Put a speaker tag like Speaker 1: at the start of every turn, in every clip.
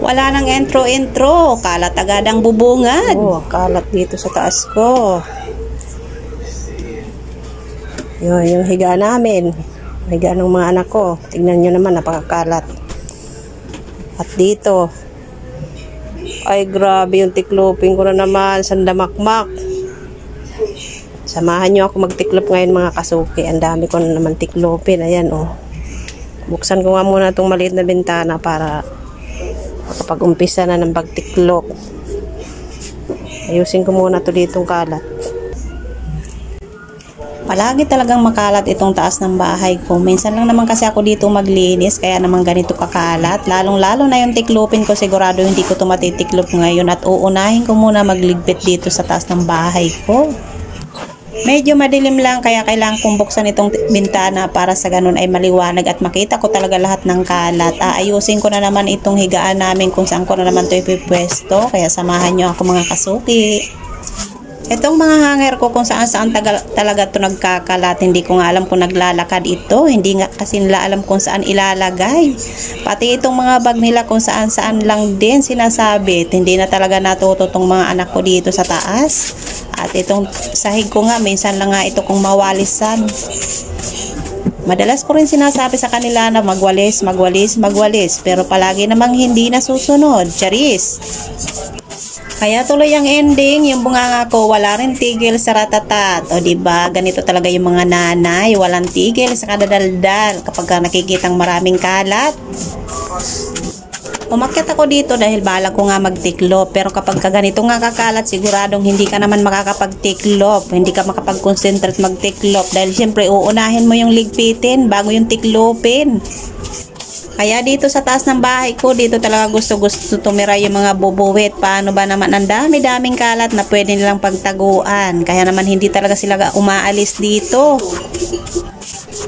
Speaker 1: Wala nang intro. Kalat agad ang bubungad.
Speaker 2: Oh, kalat dito sa taas ko. Yung higa namin. Higa ng mga anak ko. Tingnan nyo naman, napakakalat. At dito. Ay, grabe yung tiklopin ko na naman. Sandamakmak. Samahan nyo ako magtiklop ngayon mga kasuki. Ang dami ko na naman tiklopin. Ayan, oh. Buksan ko nga muna itong maliit na bintana para makapag-umpisa na ng pagtiklop. Ayusin ko muna ito ditong kalat.
Speaker 1: Palagi talagang makalat itong taas ng bahay ko. Minsan lang naman kasi ako dito maglinis, kaya naman ganito kakalat. Lalong-lalo na yung tiklopin ko, sigurado hindi ko ito matitiklop ngayon at uunahin ko muna magligpit dito sa taas ng bahay ko. Medyo madilim lang, kaya kailangan kong buksan itong bintana para sa ganun ay maliwanag at makita ko talaga lahat ng kalat. Aayusin ko na naman itong higaan namin kung saan ko na naman ito ipipwesto, kaya samahan nyo ako mga kasuki. Itong mga hanger ko kung saan talaga ito nagkakalat, hindi ko nga alam kung naglalakad ito, hindi nga kasi nila alam kung saan ilalagay. Pati itong mga bag nila kung saan lang din sinasabit, hindi na talaga natuto itong mga anak ko dito sa taas. At itong sahig ko nga, minsan lang nga ito kung mawalisan. Madalas ko rin sinasabi sa kanila na magwalis, pero palagi namang hindi nasusunod. Charis! Kaya tuloy ang ending, yung bunganga ko, wala rin tigil sa ratatat. O diba, ganito talaga yung mga nanay, walang tigil sa kadadaldal kapag nakikitang maraming kalat. Umakyat ako dito dahil balak ko nga magtiklop, pero kapag ganito nga kakalat, siguradong hindi ka naman makakapagtiklop, hindi ka makapag-concentrate magtiklop dahil syempre uunahin mo yung ligpitin bago yung tiklopin. Kaya dito sa taas ng bahay ko, dito talaga gusto tumira yung mga bubuwit. Paano ba naman, ang dami-daming kalat na pwede nilang pagtaguan. Kaya naman hindi talaga sila umaalis dito.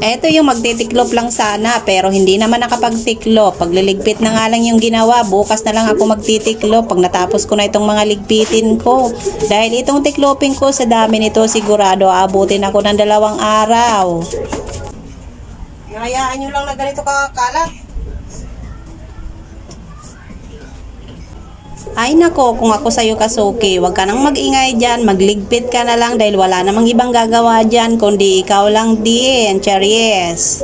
Speaker 1: Eto yung magtitiklop lang sana, pero hindi naman nakapagtiklop. Pagliligpit na nga lang yung ginawa, bukas na lang ako magtitiklop pag natapos ko na itong mga ligpitin ko. Dahil itong tiklopin ko, sa dami nito sigurado abutin ako ng 2 araw.
Speaker 2: Hayaan nyo lang na ganito kakalat.
Speaker 1: Ay nako, kung ako sa'yo kasuki, wag ka nang mag-ingay dyan, magligpit ka na lang dahil wala namang ibang gagawa dyan kundi ikaw lang din, Charies.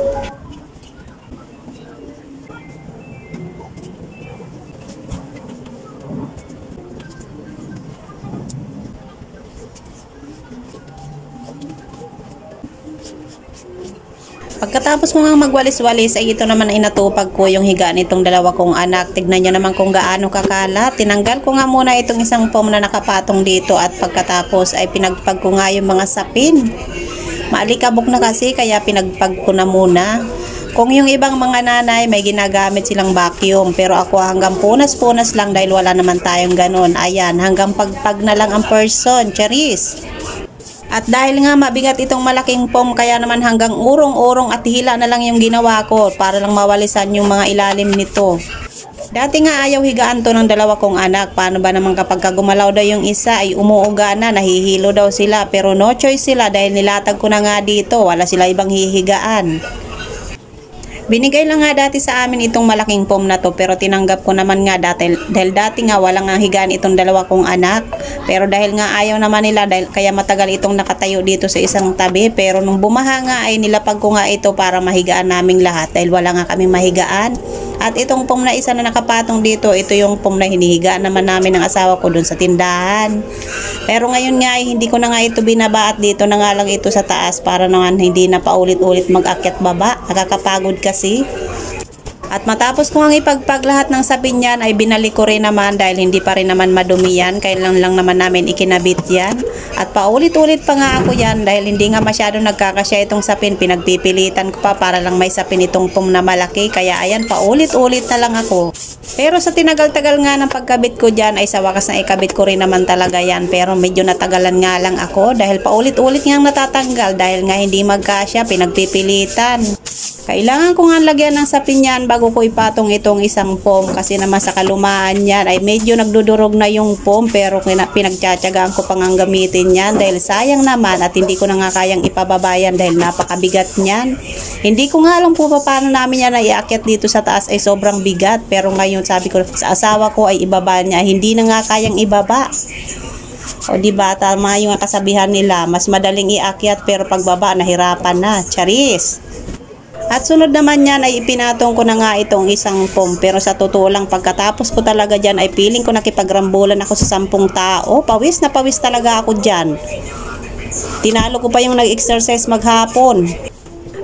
Speaker 1: Pagkatapos mo nga magwalis-walis ay ito naman ay natupag ko yung higa nitong 2 kong anak. Tignan nyo naman kung gaano kakalat. Tinanggal ko nga muna itong isang foam na nakapatong dito at pagkatapos ay pinagpag ko nga yung mga sapin. Maalikabok na kasi kaya pinagpag ko na muna. Kung yung ibang mga nanay may ginagamit silang vacuum, pero ako hanggang punas-punas lang dahil wala naman tayong ganun. Ayan, hanggang pagpag na lang ang person, Charis. At dahil nga mabigat itong malaking foam, kaya naman hanggang urong-urong at hila na lang yung ginawa ko para lang mawalisan yung mga ilalim nito. Dati nga ayaw higaan to ng 2 kong anak. Paano ba naman kapag gumalaw daw yung isa ay umuuga na, nahihilo daw sila. Pero no choice sila dahil nilatag ko na nga dito, wala sila ibang hihigaan. Binigay lang nga dati sa amin itong malaking foam na to, pero tinanggap ko naman nga dahil dati nga walang nga higaan itong 2 kong anak. Pero dahil nga ayaw naman nila, kaya matagal itong nakatayo dito sa isang tabi. Pero nung bumaha nga ay nilapag ko nga ito para mahigaan naming lahat dahil wala nga kaming mahigaan. At itong foam na isa na nakapatong dito, ito yung foam na hinihiga naman namin ng asawa ko dun sa tindahan. Pero ngayon nga ay hindi ko na nga ito binaba at dito na nga lang ito sa taas para naman hindi na paulit-ulit mag-akyat baba. Nakakapagod kasi. At matapos ko ang ipagpag lahat ng sapin yan ay binalik ko rin naman dahil hindi pa rin naman madumi yan. Kailan lang naman namin ikinabit yan. At paulit-ulit pa nga ako yan dahil hindi nga masyado nagkakasya itong sapin. Pinagpipilitan ko pa para lang may sapin itong foam na malaki. Kaya ayan, paulit-ulit na lang ako. Pero sa tinagal-tagal nga ng pagkabit ko dyan ay sa wakas na ikabit ko rin naman talaga yan. Pero medyo natagalan nga lang ako dahil paulit-ulit nga natatanggal dahil nga hindi magkasya, pinagpipilitan. Kailangan ko nga lagyan ng sapin yan bago ko ipatong itong isang foam kasi naman sa kalumaan yan ay medyo nagdudurog na yung foam pero pinagtsatsagaan ko pang ang gamitin yan dahil sayang naman at hindi ko na nga kayang ipababayan dahil napakabigat niyan. Hindi ko nga alam po paano namin yan na iakyat dito sa taas ay sobrang bigat pero ngayon sabi ko sa asawa ko ay ibaba niya, hindi na nga kayang ibaba. O diba, tama yung kasabihan nila, mas madaling iakyat pero pagbaba nahirapan na. Charis! At sunod naman yan ay ipinatong ko na nga itong isang foam pero sa totoo lang pagkatapos ko talaga dyan ay feeling ko nakipagrambulan ako sa 10 tao. Pawis na pawis talaga ako dyan. Tinalo ko pa yung nag-exercise maghapon.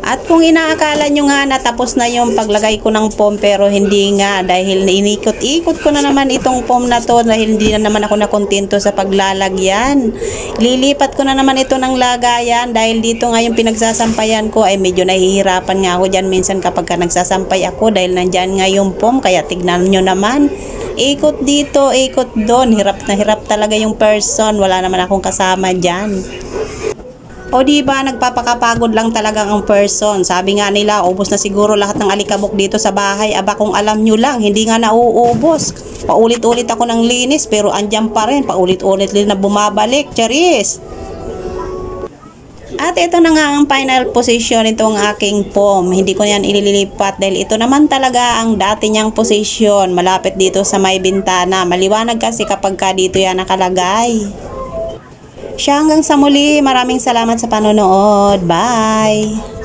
Speaker 1: At kung inaakala nyo nga na tapos na yung paglagay ko ng foam pero hindi nga dahil inikot-ikot ko na naman itong foam na to dahil hindi na naman ako nakontento sa paglalagyan. Lilipat ko na naman ito ng lagayan dahil dito nga yung pinagsasampayan ko ay medyo nahihirapan nga ako dyan minsan kapag nagsasampay ako dahil nandyan nga yung foam kaya tignan nyo naman. Ikot dito, ikot doon. Hirap na hirap talaga yung person. Wala naman akong kasama dyan. O diba, nagpapakapagod lang talaga ang person. Sabi nga nila, ubos na siguro lahat ng alikabok dito sa bahay. Aba kung alam nyo lang, hindi nga nauubos. Paulit-ulit ako ng linis pero andyan pa rin. Paulit-ulit din na bumabalik. Charis! At ito na nga ang final position itong aking foam. Hindi ko yan ililipat dahil ito naman talaga ang dati niyang position. Malapit dito sa may bintana. Maliwanag kasi kapag ka dito yan nakalagay. Siya hanggang sa muli. Maraming salamat sa panonood. Bye!